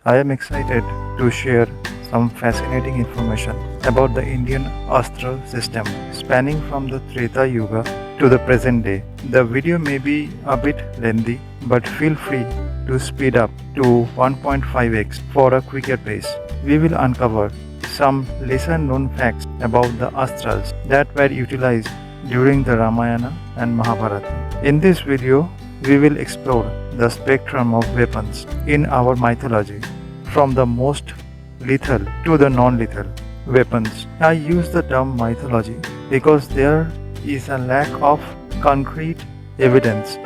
I am excited to share some fascinating information about the Indian Astra system spanning from the Treta Yuga to the present day. The video may be a bit lengthy, but feel free to speed up to 1.5x for a quicker pace. We will uncover some lesser known facts about the Astras that were utilized during the Ramayana and Mahabharata. In this video, we will explore the spectrum of weapons in our mythology, from the most lethal to the non-lethal weapons. I use the term mythology because there is a lack of concrete evidence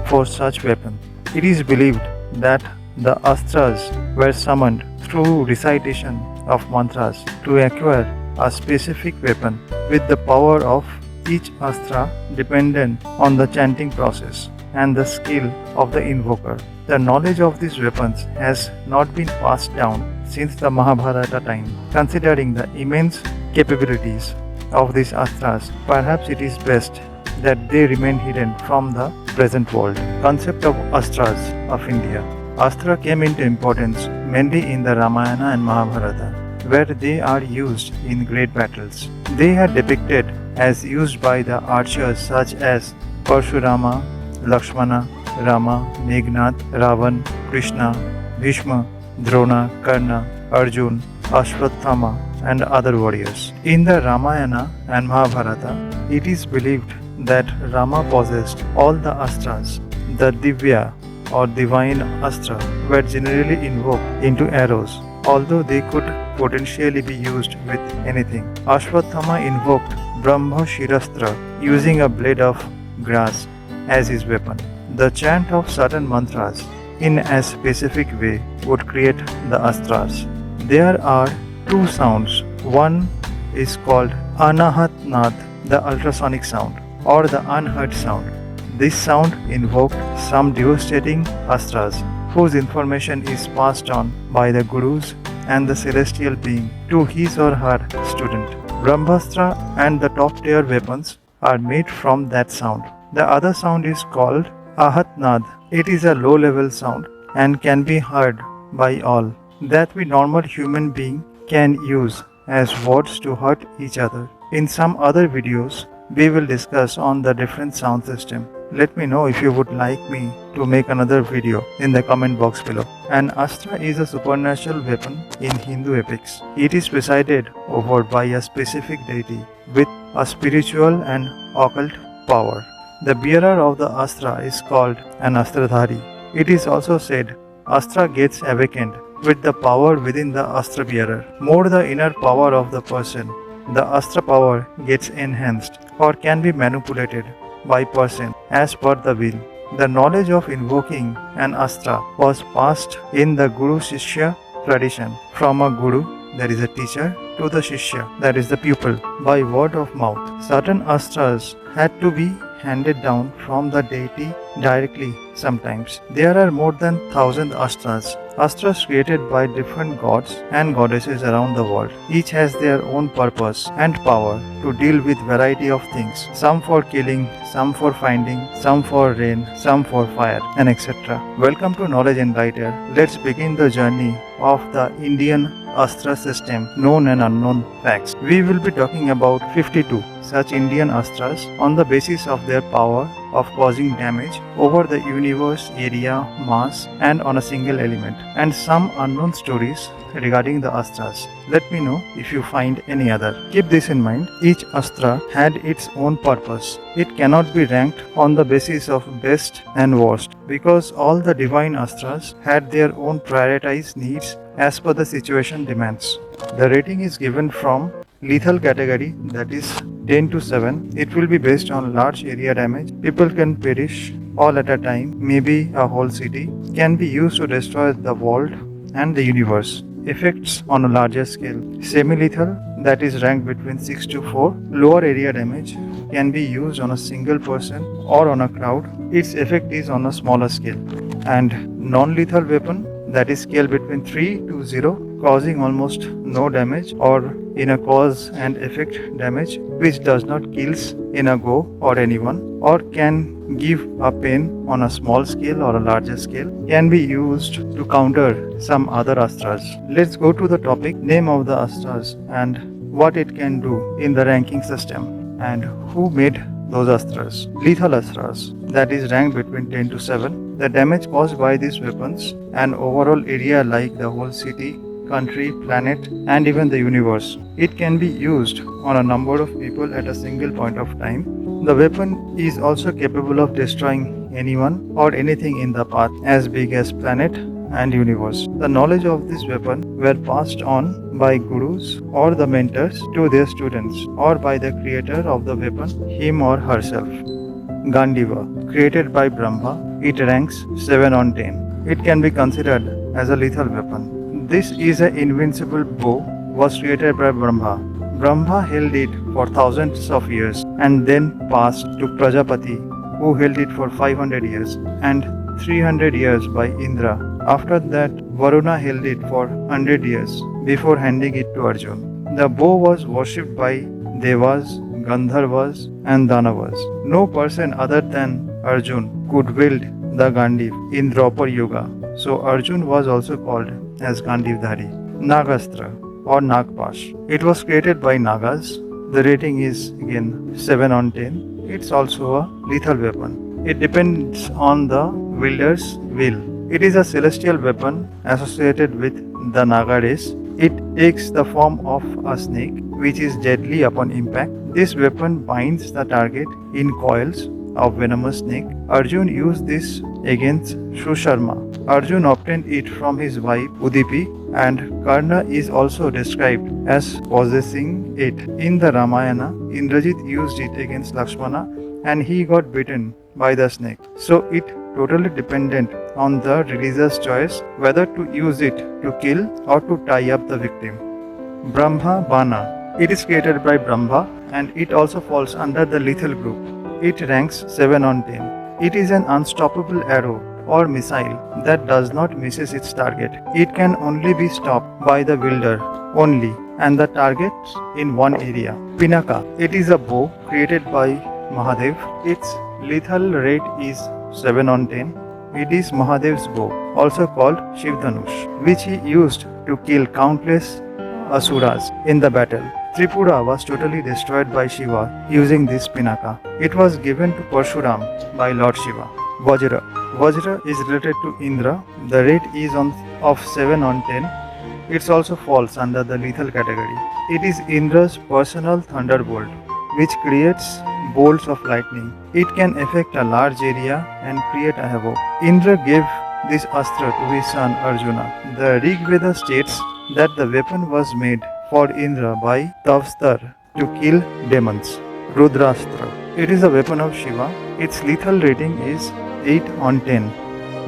for such weapons. It is believed that the Astras were summoned through recitation of mantras to acquire a specific weapon, with the power of each Astra dependent on the chanting process and the skill of the invoker. The knowledge of these weapons has not been passed down since the Mahabharata time. Considering the immense capabilities of these Astras, perhaps it is best that they remain hidden from the present world. Concept of Astras of India. Astra came into importance mainly in the Ramayana and Mahabharata, where they are used in great battles. They are depicted as used by the archers such as Parshurama, Lakshmana, Rama, Meghnad, Ravan, Krishna, Bhishma, Drona, Karna, Arjun, Ashwatthama, and other warriors. In the Ramayana and Mahabharata, it is believed that Rama possessed all the Astras. The Divya or divine Astra were generally invoked into arrows, although they could potentially be used with anything. Ashwatthama invoked Brahma Shirastra using a blade of grass as his weapon. The chant of certain mantras in a specific way would create the Astras. There are two sounds. One is called Anahat Nath, the ultrasonic sound, or the unheard sound. This sound invoked some devastating Astras, whose information is passed on by the gurus and the celestial being to his or her student. Brahmastra and the top tier weapons are made from that sound. The other sound is called Ahatnad. It is a low level sound and can be heard by all, that we normal human being can use as words to hurt each other. In some other videos, we will discuss on the different sound system. Let me know if you would like me to make another video in the comment box below. An Astra is a supernatural weapon in Hindu epics. It is presided over by a specific deity with a spiritual and occult power. The bearer of the Astra is called an Astradhari. It is also said Astra gets awakened with the power within the Astra bearer. More the inner power of the person, the Astra power gets enhanced or can be manipulated by person as per the will. The knowledge of invoking an Astra was passed in the Guru Shishya tradition from a Guru, that is a teacher, to the Shishya, that is the pupil, by word of mouth. Certain Astras had to be handed down from the deity directly sometimes. There are more than 1,000 Astras. Astras created by different gods and goddesses around the world. Each has their own purpose and power to deal with variety of things. Some for killing, some for finding, some for rain, some for fire, and etc. Welcome to Knowledge and Writer. Let's begin the journey of the Indian Astra system, known and unknown facts. We will be talking about 52 such Indian Astras on the basis of their power of causing damage over the universe, area, mass, and on a single element, and some unknown stories regarding the Astras. Let me know if you find any other. Keep this in mind, each Astra had its own purpose. It cannot be ranked on the basis of best and worst, because all the divine Astras had their own prioritized needs as per the situation demands. The rating is given from lethal category, that is 10 to 7. It will be based on large area damage. People can perish all at a time, maybe a whole city, can be used to destroy the world and the universe. Effects on a larger scale. Semi-lethal, that is ranked between 6 to 4. Lower area damage, can be used on a single person or on a crowd. Its effect is on a smaller scale. And non-lethal weapon, that is scale between 3 to 0, causing almost no damage or in a cause and effect damage which does not kills in a go or anyone, or can give a pain on a small scale or a larger scale, can be used to counter some other astras. Let's go to the topic, name of the astras and what it can do in the ranking system and who made those astras. Lethal astras, that is ranked between 10 to 7. The damage caused by these weapons and overall area like the whole city, country, planet and even the universe. It can be used on a number of people at a single point of time. The weapon is also capable of destroying anyone or anything in the path as big as planet and universe. The knowledge of this weapon were passed on by gurus or the mentors to their students or by the creator of the weapon, him or herself. Gandiva, created by Brahma, it ranks 7 on 10. It can be considered as a lethal weapon. This is an invincible bow, was created by Brahma. Brahma held it for thousands of years and then passed to Prajapati, who held it for 500 years and 300 years by Indra. After that, Varuna held it for 100 years before handing it to Arjun. The bow was worshipped by Devas, Gandharvas and Danavas. No person other than Arjun could wield the Gandiv in Draupar Yuga. So Arjun was also called as Gandivdhari. Nagastra or Nagpash. It was created by Nagas. The rating is again 7 on 10. It's also a lethal weapon. It depends on the wielder's will. It is a celestial weapon associated with the Naga race. It takes the form of a snake which is deadly upon impact. This weapon binds the target in coils of venomous snake. Arjun used this against Susharma. Arjun obtained it from his wife Udipi and Karna is also described as possessing it. In the Ramayana, Indrajit used it against Lakshmana and he got bitten by the snake. So it totally dependent on the religious choice whether to use it to kill or to tie up the victim. Brahma Bana. It is created by Brahma and it also falls under the lethal group. It ranks 7 on 10. It is an unstoppable arrow or missile that does not misses its target. It can only be stopped by the wielder only and the targets in one area. Pinnacle. It is a bow created by Mahadev. Its lethal rate is 7 on 10. It is Mahadev's bow, also called Shiv Dhanush, which he used to kill countless asuras in the battle. Tripura was totally destroyed by Shiva using this pinaka. It was given to Parshuram by Lord Shiva. Vajra. Vajra is related to Indra. The rate is of 7 on 10. It also falls under the lethal category. It is Indra's personal thunderbolt, which creates bolts of lightning. It can affect a large area and create a havoc. Indra gave this astra to his son Arjuna. The Rig Veda states that the weapon was made for Indra by Tavstar to kill demons. Rudrastra. It is a weapon of Shiva. Its lethal rating is 8 on 10.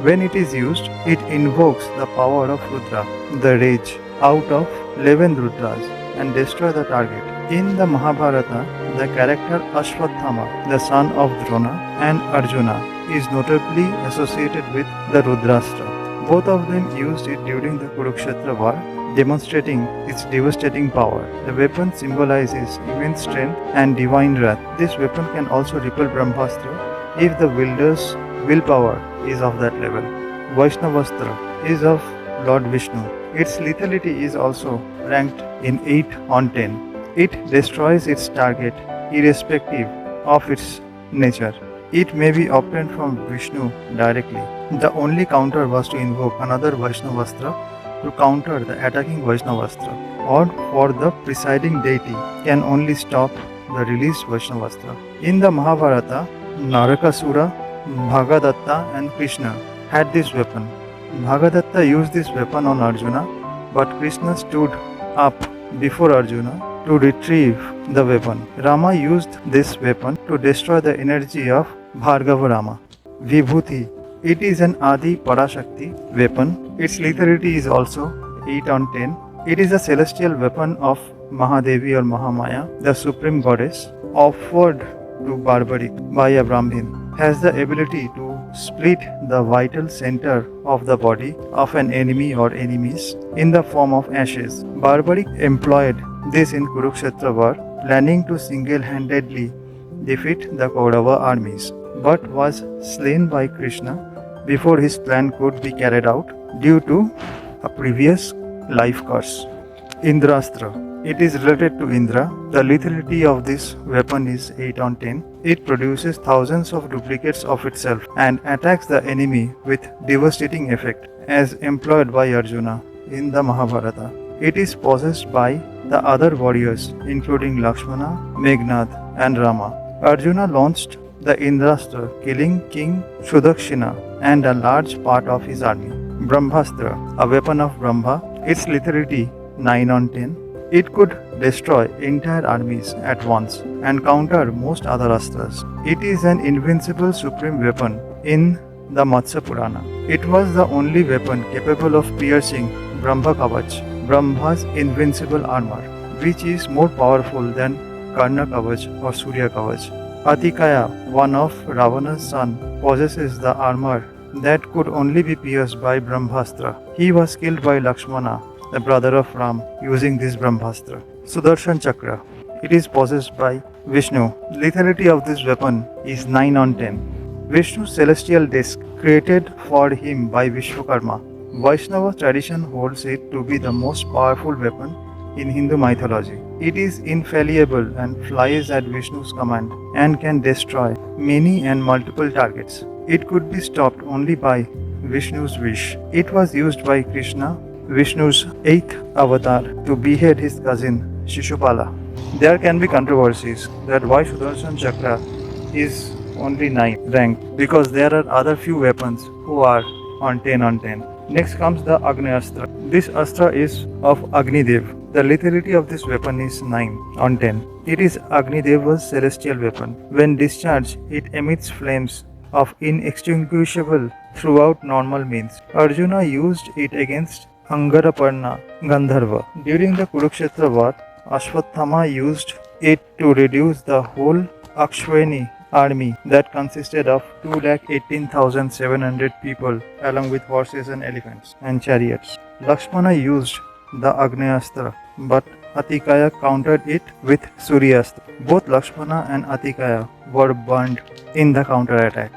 When it is used, it invokes the power of Rudra, the rage, out of 11 Rudras and destroy the target. In the Mahabharata, the character Ashwatthama, the son of Drona and Arjuna, is notably associated with the Rudrastra. Both of them used it during the Kurukshetra war, demonstrating its devastating power. The weapon symbolizes immense strength and divine wrath. This weapon can also repel Brahmastra if the wielder's willpower is of that level. Vaishnavastra is of Lord Vishnu. Its lethality is also ranked in 8 on 10. It destroys its target irrespective of its nature. It may be obtained from Vishnu directly. The only counter was to invoke another Vaishnavastra to counter the attacking Vaishnavastra, or for the presiding deity can only stop the released Vaishnavastra. In the Mahabharata, Narakasura, Bhagadatta and Krishna had this weapon. Bhagadatta used this weapon on Arjuna, but Krishna stood up before Arjuna to retrieve the weapon. Rama used this weapon to destroy the energy of Bhargava Rama. Vibhuti. It is an Adi Parashakti weapon. Its lethality is also 8 on 10. It is a celestial weapon of Mahadevi or Mahamaya, the supreme goddess, offered to Barbaric by a Brahmin. Has the ability to split the vital center of the body of an enemy or enemies in the form of ashes. Barbaric employed this in Kurukshetra war, planning to single-handedly defeat the Kaurava armies, but was slain by Krishna before his plan could be carried out due to a previous life curse. Indrastra. It is related to Indra. The lethality of this weapon is 8 on 10. It produces thousands of duplicates of itself and attacks the enemy with devastating effect, as employed by Arjuna in the Mahabharata. It is possessed by the other warriors, including Lakshmana, Meghnad, and Rama. Arjuna launched the Indrastra, killing King Sudakshina and a large part of his army. Brahmastra, a weapon of Brahma. Its lethality 9 on 10. It could destroy entire armies at once and counter most other astras. It is an invincible supreme weapon in the Matsya Purana. It was the only weapon capable of piercing Brahma Kavach, Brahma's invincible armor, which is more powerful than Karna Kavach or Surya Kavach. Atikaya, one of Ravana's son, possesses the armor that could only be pierced by Brahmastra. He was killed by Lakshmana, the brother of Ram, using this Brahmastra. Sudarshan Chakra. It is possessed by Vishnu. Lethality of this weapon is 9 on 10. Vishnu's celestial disc, created for him by Vishwakarma. Vaishnava tradition holds it to be the most powerful weapon in Hindu mythology. It is infallible and flies at Vishnu's command and can destroy many and multiple targets. It could be stopped only by Vishnu's wish. It was used by Krishna, Vishnu's 8th avatar, to behead his cousin Shishupala. There can be controversies that why Sudarshan Chakra is only 9 ranked, because there are other few weapons who are on 10 on 10. Next comes the Agni Astra. This Astra is of Agni Dev. The lethality of this weapon is 9 on 10. It is Agni Deva's celestial weapon. When discharged, it emits flames of inextinguishable throughout normal means. Arjuna used it against Angaraparna Gandharva. During the Kurukshetra war, Ashwatthama used it to reduce the whole Akshvani army that consisted of 218,700 people along with horses and elephants and chariots. Lakshmana used the Agnyastra, but Atikaya countered it with Suryastra. Both Lakshmana and Atikaya were burned in the counterattack.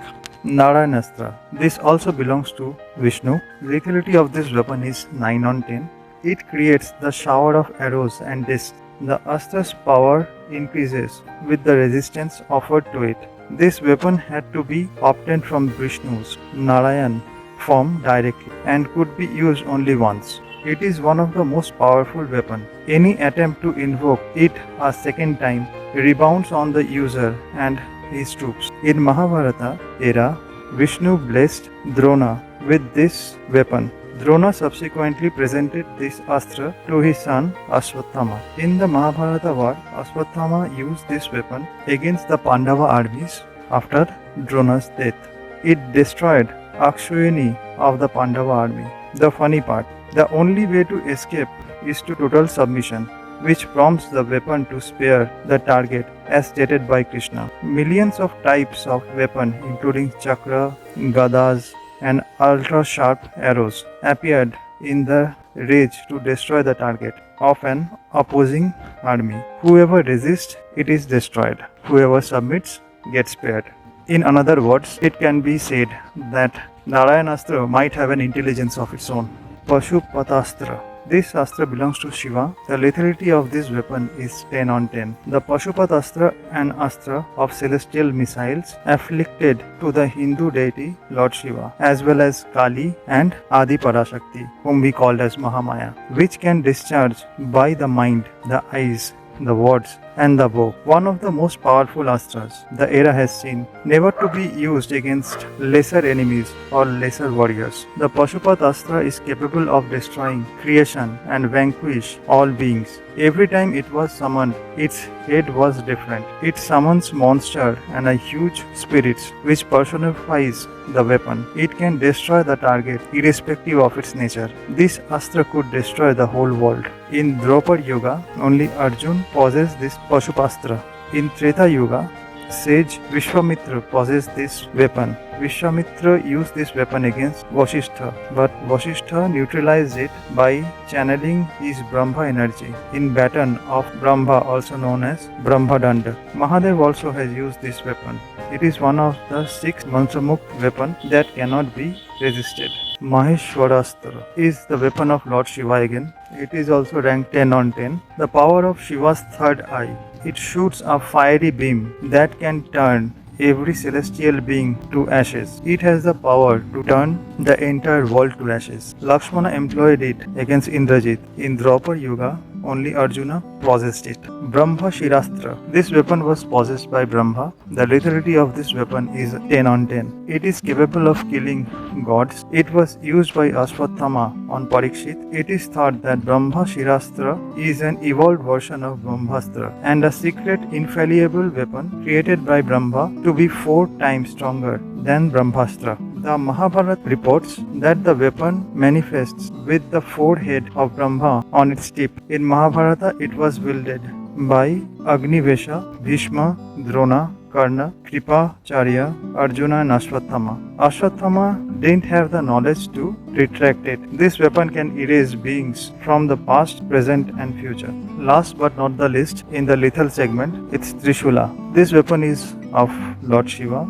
Narayanastra. This also belongs to Vishnu. Lethality of this weapon is 9 on 10. It creates the shower of arrows and discs. The Astra's power increases with the resistance offered to it. This weapon had to be obtained from Vishnu's Narayan form directly and could be used only once. It is one of the most powerful weapons. Any attempt to invoke it a second time rebounds on the user and his troops. In Mahabharata era, Vishnu blessed Drona with this weapon. Drona subsequently presented this Astra to his son Ashwatthama. In the Mahabharata war, Ashwatthama used this weapon against the Pandava armies after Drona's death. It destroyed Akshayani of the Pandava army. The funny part, the only way to escape is to total submission, which prompts the weapon to spare the target as stated by Krishna. Millions of types of weapon, including chakra, gadas, and ultra-sharp arrows appeared in the rage to destroy the target of an opposing army. Whoever resists, it is destroyed. Whoever submits, gets spared. In other words, it can be said that Narayanastra might have an intelligence of its own. Pashupatastra. This Astra belongs to Shiva. The lethality of this weapon is 10 on 10. The Pashupatastra, an Astra of celestial missiles afflicted to the Hindu deity Lord Shiva, as well as Kali and Adi Parashakti, whom we called as Mahamaya, which can discharge by the mind, the eyes, the words, and the bow. One of the most powerful Astras the era has seen, never to be used against lesser enemies or lesser warriors. The Pashupat Astra is capable of destroying creation and vanquish all beings. Every time it was summoned, its head was different. It summons monster and a huge spirits which personifies the weapon. It can destroy the target irrespective of its nature. This Astra could destroy the whole world. In Draupad Yuga, only Arjun possessed this Pashupastra. In Treta Yuga, sage Vishwamitra possessed this weapon. Vishwamitra used this weapon against Vasishtha, but Vasishtha neutralized it by channeling his Brahma energy in baton of Brahma, also known as Brahmadanda. Mahadev also has used this weapon. It is one of the 6 Mansamukh weapons that cannot be resisted. Maheshwarastra is the weapon of Lord Shiva again. It is also ranked 10 on 10. The power of Shiva's third eye. It shoots a fiery beam that can turn every celestial being to ashes. It has the power to turn the entire world to ashes. Lakshmana employed it against Indrajit. In Draupar Yuga, only Arjuna possessed it. Brahma Shirastra. This weapon was possessed by Brahma. The lethality of this weapon is 10 on 10. It is capable of killing gods. It was used by Ashwatthama on Parikshit. It is thought that Brahma Shirastra is an evolved version of Brahmastra and a secret infallible weapon created by Brahma to be 4 times stronger than Brahmastra. The Mahabharata reports that the weapon manifests with the 4 heads of Brahma on its tip. In Mahabharata, it was wielded by Agnivesha, Bhishma, Drona, Karna, Kripacharya, Arjuna and Ashwatthama. Ashwatthama didn't have the knowledge to retract it. This weapon can erase beings from the past, present and future. Last but not the least, in the lethal segment, it's Trishula. This weapon is of Lord Shiva.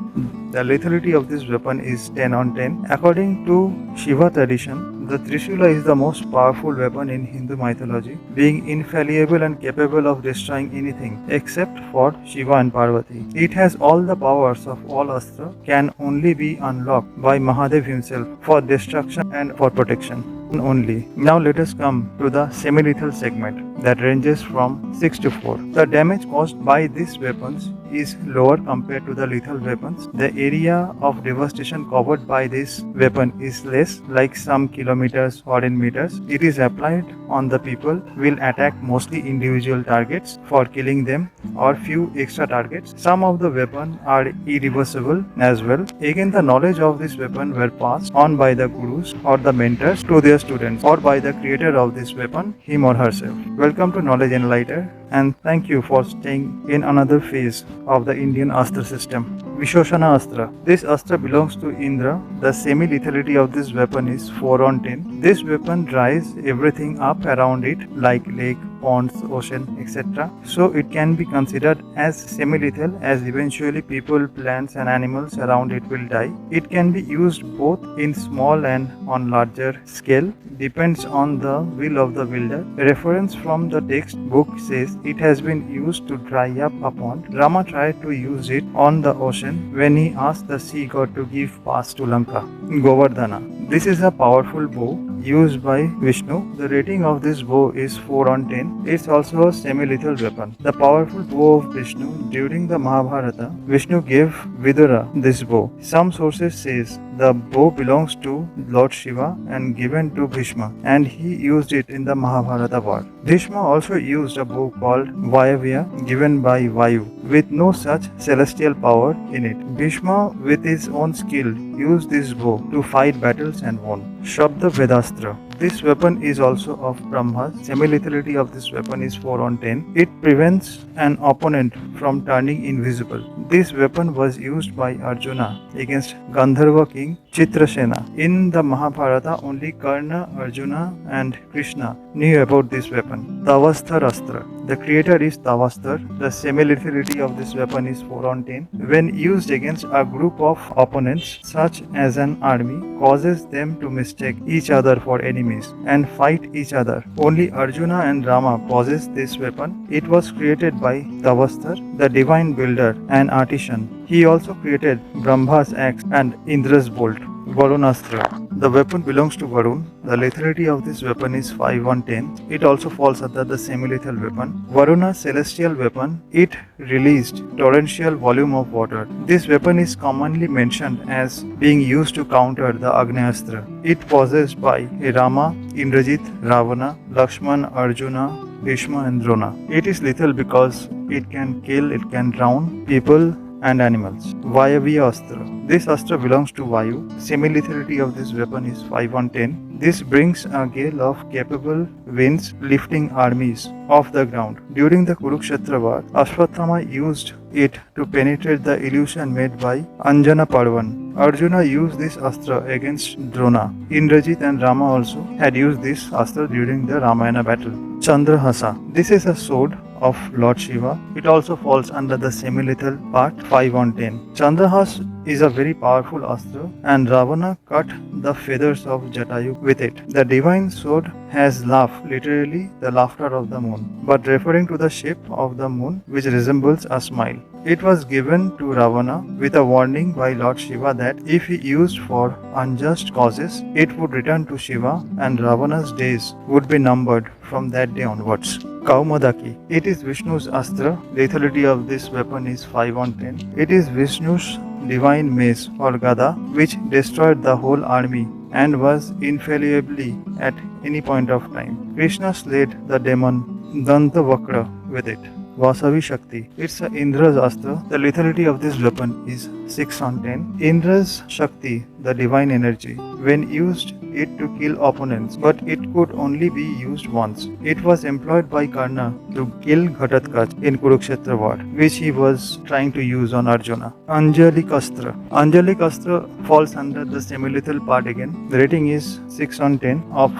The lethality of this weapon is 10 on 10. According to Shiva tradition, the Trishula is the most powerful weapon in Hindu mythology, being infallible and capable of destroying anything except for Shiva and Parvati. It has all the powers of all Astra, can only be unlocked by Mahadev himself for destruction and for protection only. Now let us come to the semi-lethal segment that ranges from 6 to 4. The damage caused by these weapons is lower compared to the lethal weapons. The area of devastation covered by this weapon is less, like some kilometers or in meters. It is applied on the people, will attack mostly individual targets for killing them or few extra targets. Some of the weapons are irreversible as well. Again, the knowledge of this weapon were passed on by the gurus or the mentors to their students or by the creator of this weapon, him or herself. Welcome to Knowledge Enlighter and thank you for staying in another phase of the Indian Astra system. Vishoshana Astra. This Astra belongs to Indra. The semi-lethality of this weapon is 4 on 10. This weapon dries everything up around it like lake, ponds, ocean, etc. So it can be considered as semi-lethal as eventually people, plants and animals around it will die. It can be used both in small and on larger scale. Depends on the will of the wielder. A reference from the textbook says it has been used to dry up a pond. Rama tried to use it on the ocean when he asked the sea god to give pass to Lanka. Govardhana. This is a powerful bow used by Vishnu. The rating of this bow is 4 on 10. It's also a semi-lethal weapon. The powerful bow of Vishnu during the Mahabharata, Vishnu gave Vidura this bow. Some sources says the bow belongs to Lord Shiva and given to Bhishma, and he used it in the Mahabharata war. Bhishma also used a bow called Vayavya given by Vayu with no such celestial power in it. Bhishma with his own skill used this bow to fight battles and won. Shabda Vedastra. This weapon is also of Brahma. Semi-lethality of this weapon is 4 on 10. It prevents an opponent from turning invisible. This weapon was used by Arjuna against Gandharva king Chitrasena. In the Mahabharata, only Karna, Arjuna and Krishna knew about this weapon. Tavasthar Astra. The creator is Tavasthar. The semi-lethality of this weapon is 4 on 10. When used against a group of opponents, such as an army, causes them to mistake each other for enemies and fight each other. Only Arjuna and Rama possess this weapon. It was created by Tavasthar, the divine builder and artisan. He also created Brahma's axe and Indra's bolt. Varunastra. The weapon belongs to Varun. The lethality of this weapon is 5 on 10. It also falls under the semi-lethal weapon. Varuna's celestial weapon, it released torrential volume of water. This weapon is commonly mentioned as being used to counter the Agnyastra. It possessed by Rama, Indrajit, Ravana, Lakshman, Arjuna, Bhishma and Drona. It is lethal because it can kill, it can drown people and animals. Vayavya Astra. This astra belongs to Vayu. Semi-lethality of this weapon is 5 on 10. This brings a gale of capable winds lifting armies off the ground. During the Kurukshetra war, Ashwatthama used it to penetrate the illusion made by Anjana Parvan. Arjuna used this astra against Drona. Indrajit and Rama also had used this astra during the Ramayana battle. Chandrahasa. This is a sword of Lord Shiva. It also falls under the semi-lethal part 5 on 10. Chandrahas is a very powerful astra and Ravana cut the feathers of Jatayu with it. The divine sword has laugh, literally the laughter of the moon, but referring to the shape of the moon which resembles a smile. It was given to Ravana with a warning by Lord Shiva that if he used for unjust causes, it would return to Shiva and Ravana's days would be numbered from that day onwards. Kaumadaki. It is Vishnu's astra. Lethality of this weapon is 5 on 10. It is Vishnu's divine mace or gada which destroyed the whole army and was infallibly at any point of time. Krishna slayed the demon Dantavakra with it. Vasavi Shakti. It's a Indra's astra. The lethality of this weapon is 6 on 10. Indra's Shakti, the divine energy, when used it to kill opponents, but it could only be used once. It was employed by Karna to kill Ghatotkach in Kurukshetra war, which he was trying to use on Arjuna. Anjalik Astra. Anjalik Astra falls under the semi-lethal part again. The rating is 6 on 10 of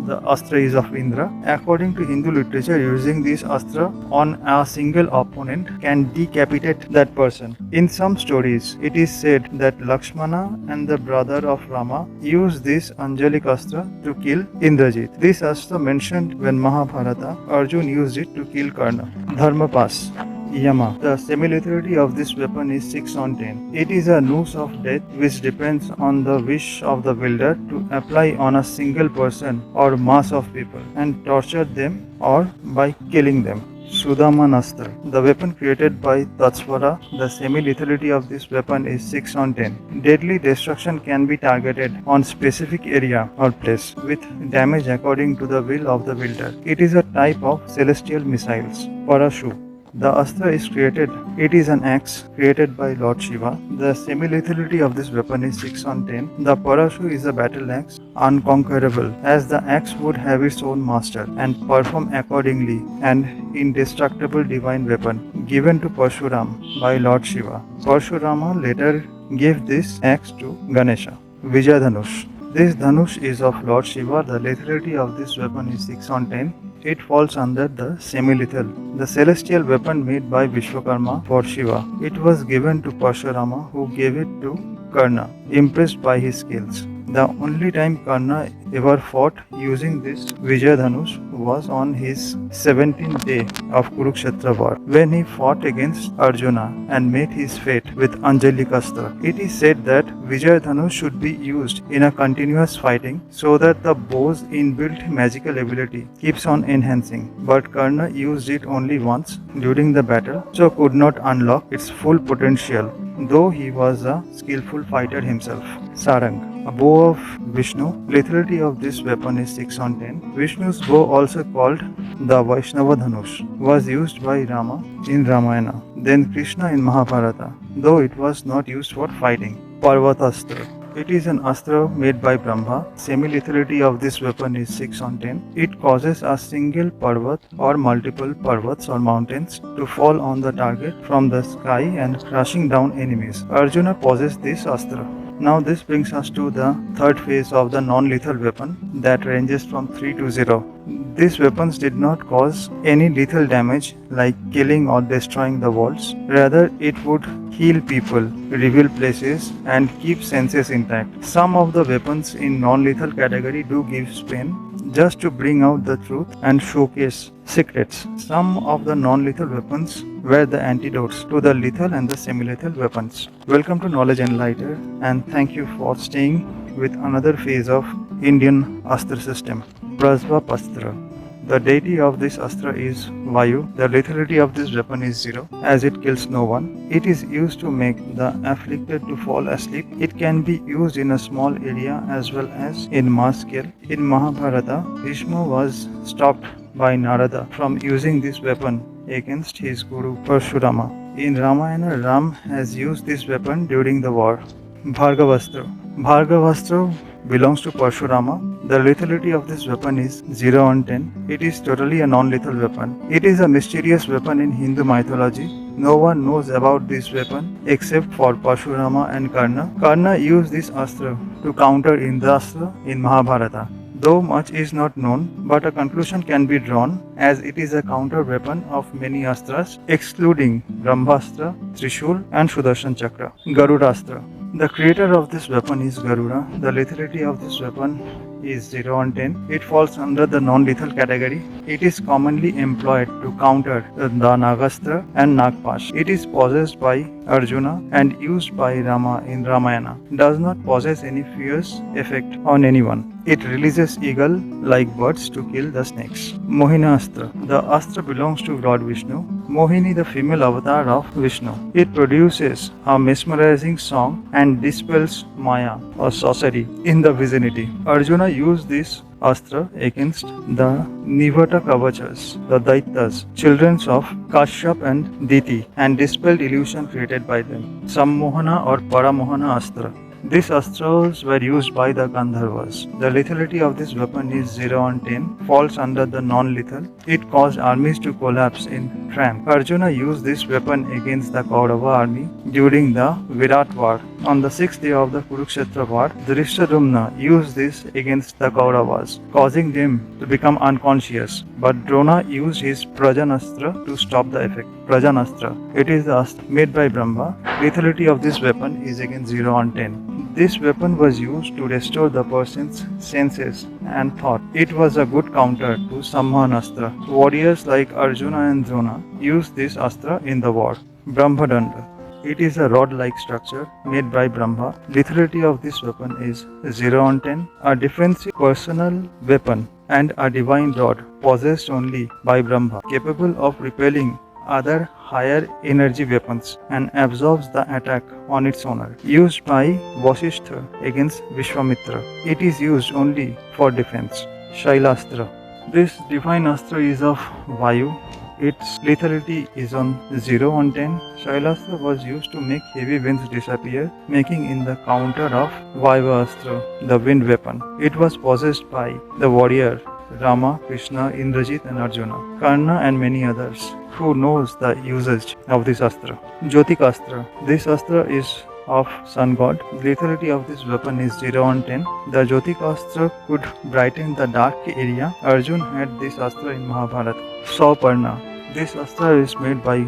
the astra is of Indra. According to Hindu literature, using this astra on a single opponent can decapitate that person. In some stories, it is said that Lakshmana and the brother of Rama used this Anjalik astra to kill Indrajit. This astra mentioned when Mahabharata, Arjun used it to kill Karna. Dharmapas. Yama. The semi-lethality of this weapon is 6 on 10. It is a noose of death which depends on the wish of the wielder to apply on a single person or mass of people and torture them or by killing them. Sudamanastra. The weapon created by Tatsvara. The semi-lethality of this weapon is 6 on 10. Deadly destruction can be targeted on specific area or place with damage according to the will of the wielder. It is a type of celestial missiles. Parashu. The astra is created. It is an axe created by Lord Shiva. The semi-lethality of this weapon is 6 on 10. The Parashu is a battle axe, unconquerable, as the axe would have its own master and perform accordingly, an indestructible divine weapon given to Parshuram by Lord Shiva. Parshurama later gave this axe to Ganesha. Vijayadhanush. This Dhanush is of Lord Shiva. The lethality of this weapon is 6 on 10. It falls under the semi-lethal, the celestial weapon made by Vishwakarma for Shiva. It was given to Parshurama, who gave it to Karna, impressed by his skills. The only time Karna ever fought using this Vijayadhanush was on his 17th day of Kurukshetra war, when he fought against Arjuna and met his fate with Anjalikastra. It is said that Vijayadhanush should be used in a continuous fighting so that the bow's inbuilt magical ability keeps on enhancing, but Karna used it only once during the battle, so could not unlock its full potential, though he was a skillful fighter himself. Sarang. A bow of Vishnu. Lethality of this weapon is 6 on 10. Vishnu's bow, also called the Vaishnava Dhanush, was used by Rama in Ramayana, then Krishna in Mahabharata, though it was not used for fighting. Parvatastra. It is an astra made by Brahma. Semi-lethality of this weapon is 6 on 10. It causes a single parvat or multiple parvats or mountains to fall on the target from the sky and crushing down enemies. Arjuna possessed this astra. Now this brings us to the third phase of the non-lethal weapon that ranges from 3 to 0. These weapons did not cause any lethal damage like killing or destroying the walls. Rather, it would heal people, reveal places, and keep senses intact. Some of the weapons in non-lethal category do give pain just to bring out the truth and showcase secrets. Some of the non-lethal weapons were the antidotes to the lethal and the semi-lethal weapons. Welcome to Knowledge Enlighter, and thank you for staying with another phase of Indian Astra system. Prasva Pastra. The deity of this astra is Vayu. The lethality of this weapon is 0, as it kills no one. It is used to make the afflicted to fall asleep. It can be used in a small area as well as in mass scale. In Mahabharata, Bhishma was stopped by Narada from using this weapon against his guru Parshurama. In Ramayana, Ram has used this weapon during the war. Bhargavastra. Bhargavastra belongs to Parshurama. The lethality of this weapon is 0 on 10. It is totally a non-lethal weapon. It is a mysterious weapon in Hindu mythology. No one knows about this weapon except for Parshurama and Karna. Karna used this astra to counter Indrastra in Mahabharata. Though much is not known, but a conclusion can be drawn as it is a counter weapon of many astras, excluding Brahmastra, Trishul, and Sudarshan Chakra. Garudastra. The creator of this weapon is Garuda. The lethality of this weapon is 0 on 10. It falls under the non-lethal category. It is commonly employed to counter the Nagastra and Nagpash. It is possessed by Arjuna and used by Rama in Ramayana. Does not possess any fierce effect on anyone. It releases eagle-like birds to kill the snakes. Mohina Astra. The Astra belongs to Lord Vishnu. Mohini, the female avatar of Vishnu. It produces a mesmerizing song and dispels Maya or sorcery in the vicinity. Arjuna used this Astra against the Nivata Kavachas, the Daityas, children of Kashyap and Diti, and dispelled illusion created by them. Sammohana or Paramohana Astra. These astras were used by the Gandharvas. The lethality of this weapon is 0 on 10, falls under the non-lethal. It caused armies to collapse in tramp. Arjuna used this weapon against the Kaurava army during the Virat war. On the 6th day of the Kurukshetra war, Drishtadyumna used this against the Kauravas, causing them to become unconscious. But Drona used his Prajanastra to stop the effect. Prajanastra. It is the astra made by Brahma. Lethality of this weapon is again 0 on 10. This weapon was used to restore the person's senses and thought. It was a good counter to Sammahanastra. Warriors like Arjuna and Drona used this astra in the war. Brahmadanda. It is a rod-like structure made by Brahma. Lethality of this weapon is 0 on 10. A defensive personal weapon and a divine rod possessed only by Brahma, capable of repelling other higher energy weapons and absorbs the attack on its owner. Used by Vasishtha against Vishwamitra. It is used only for defense. Shailastra. This divine astra is of Vayu. Its lethality is on 0 on 10. Shailastra was used to make heavy winds disappear, making in the counter of Vaivastra, the wind weapon. It was possessed by the warrior Rama, Krishna, Indrajit and Arjuna, Karna and many others. Who knows the usage of this astra? Jyotikastra. This astra is of sun god. Lethality of this weapon is 0 on 10. The Jyotikastra could brighten the dark area. Arjun had this astra in Mahabharata. Sauparna. This astra is made by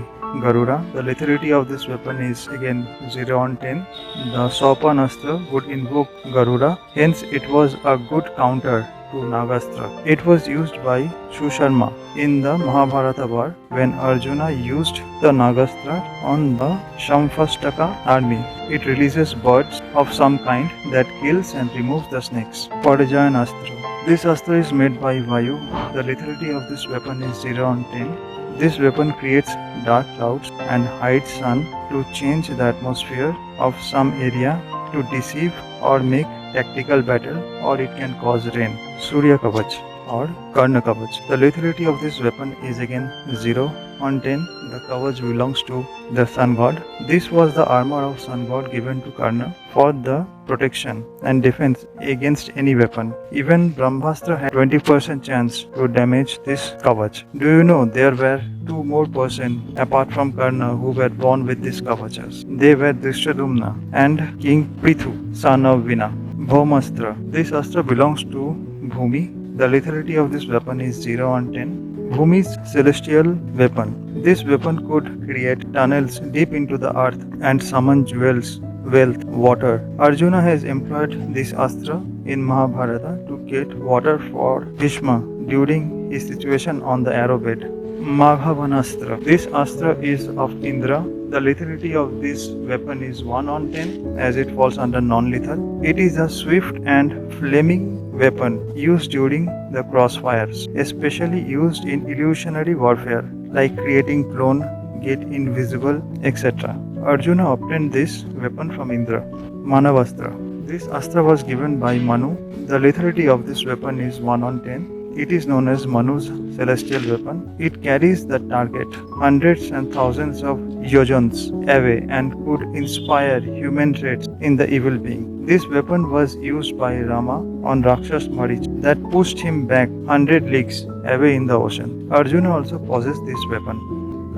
Garuda. The lethality of this weapon is again 0 on 10. The Saupan astra would invoke Garuda. Hence it was a good counter to Nagastra. It was used by Shusharma in the Mahabharata war when Arjuna used the Nagastra on the Shamphastaka army. It releases birds of some kind that kills and removes the snakes. Parajayan Astra. This astra is made by Vayu. The lethality of this weapon is 0 on 10. This weapon creates dark clouds and hides sun to change the atmosphere of some area to deceive or make tactical battle, or it can cause rain. Surya Kavach or Karna Kavach. The lethality of this weapon is again 0 on 10. The Kavach belongs to the sun god. This was the armor of sun god given to Karna for the protection and defense against any weapon. Even Brahmastra had 20% chance to damage this Kavach. Do you know there were 2 more persons apart from Karna who were born with these Kavachas? They were Drishtadyumna and King Prithu, son of Vina. Bhaumastra. This astra belongs to Bhumi. The lethality of this weapon is 0 on 10. Bhumi's celestial weapon. This weapon could create tunnels deep into the earth and summon jewels, wealth, water. Arjuna has employed this astra in Mahabharata to get water for Bhishma during his situation on the arrow bed. Maghavanastra. This astra is of Indra. The lethality of this weapon is 1 on 10 as it falls under non-lethal. It is a swift and flaming weapon used during the crossfires, especially used in illusionary warfare like creating clone, get invisible, etc. Arjuna obtained this weapon from Indra. Manavastra. This astra was given by Manu. The lethality of this weapon is 1 on 10. It is known as Manu's celestial weapon. It carries the target hundreds and thousands of yojans away and could inspire human traits in the evil being. This weapon was used by Rama on Rakshas Marich that pushed him back 100 leagues away in the ocean. Arjuna also possessed this weapon.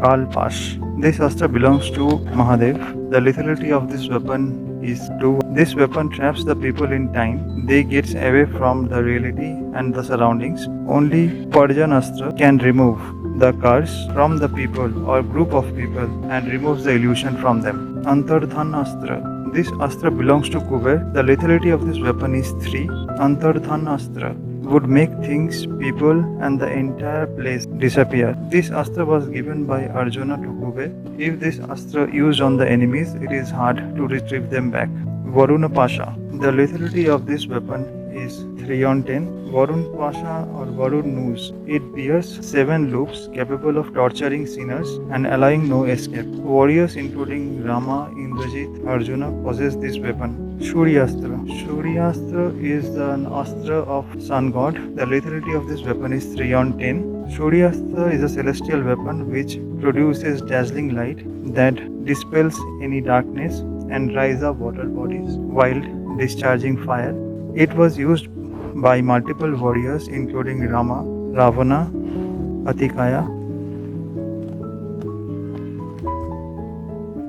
Kalpash. This astra belongs to Mahadev. The lethality of this weapon is 2. This weapon traps the people in time. They gets away from the reality and the surroundings. Only Parjan Astra can remove the curse from the people or group of people and removes the illusion from them. Antardhan Astra. This astra belongs to Kuber. The lethality of this weapon is 3. Antardhan Astra would make things, people and the entire place disappear. This astra was given by Arjuna to Kuber. If this astra used on the enemies, it is hard to retrieve them back. Varuna Pasha. The lethality of this weapon is 3 on 10. Varun Pasha or Varun Noose. It bears 7 loops capable of torturing sinners and allowing no escape. Warriors including Rama, Indrajit, Arjuna possess this weapon. Shuryastra. Shuryastra is an astra of sun god. The lethality of this weapon is 3 on 10. Shuryastra is a celestial weapon which produces dazzling light that dispels any darkness and dries up water bodies while discharging fire. It was used by multiple warriors including Rama, Ravana, Atikaya.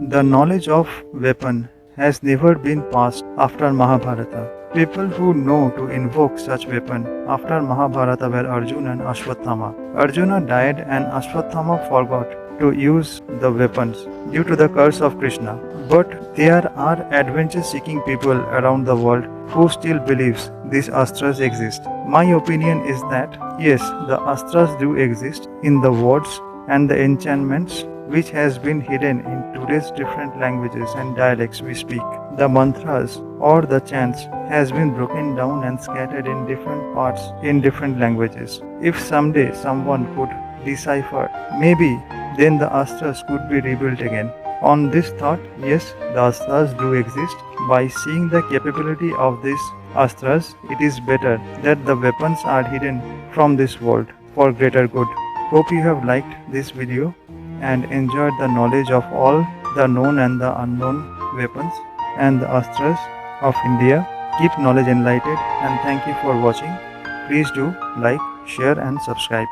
The knowledge of weapon has never been passed after Mahabharata. People who know to invoke such weapon after Mahabharata were Arjuna and Ashwatthama. Arjuna died and Ashwatthama forgot to use the weapons due to the curse of Krishna. But there are adventure-seeking people around the world who still believes these astras exist. My opinion is that yes, the astras do exist in the words and the enchantments which has been hidden in today's different languages and dialects we speak. The mantras or the chants has been broken down and scattered in different parts in different languages. If someday someone could decipher, maybe then the astras could be rebuilt again. On this thought, yes, the astras do exist. By seeing the capability of these astras, it is better that the weapons are hidden from this world for greater good. Hope you have liked this video and enjoyed the knowledge of all the known and the unknown weapons and the astras of India. Keep knowledge enlightened and thank you for watching. Please do like, share and subscribe.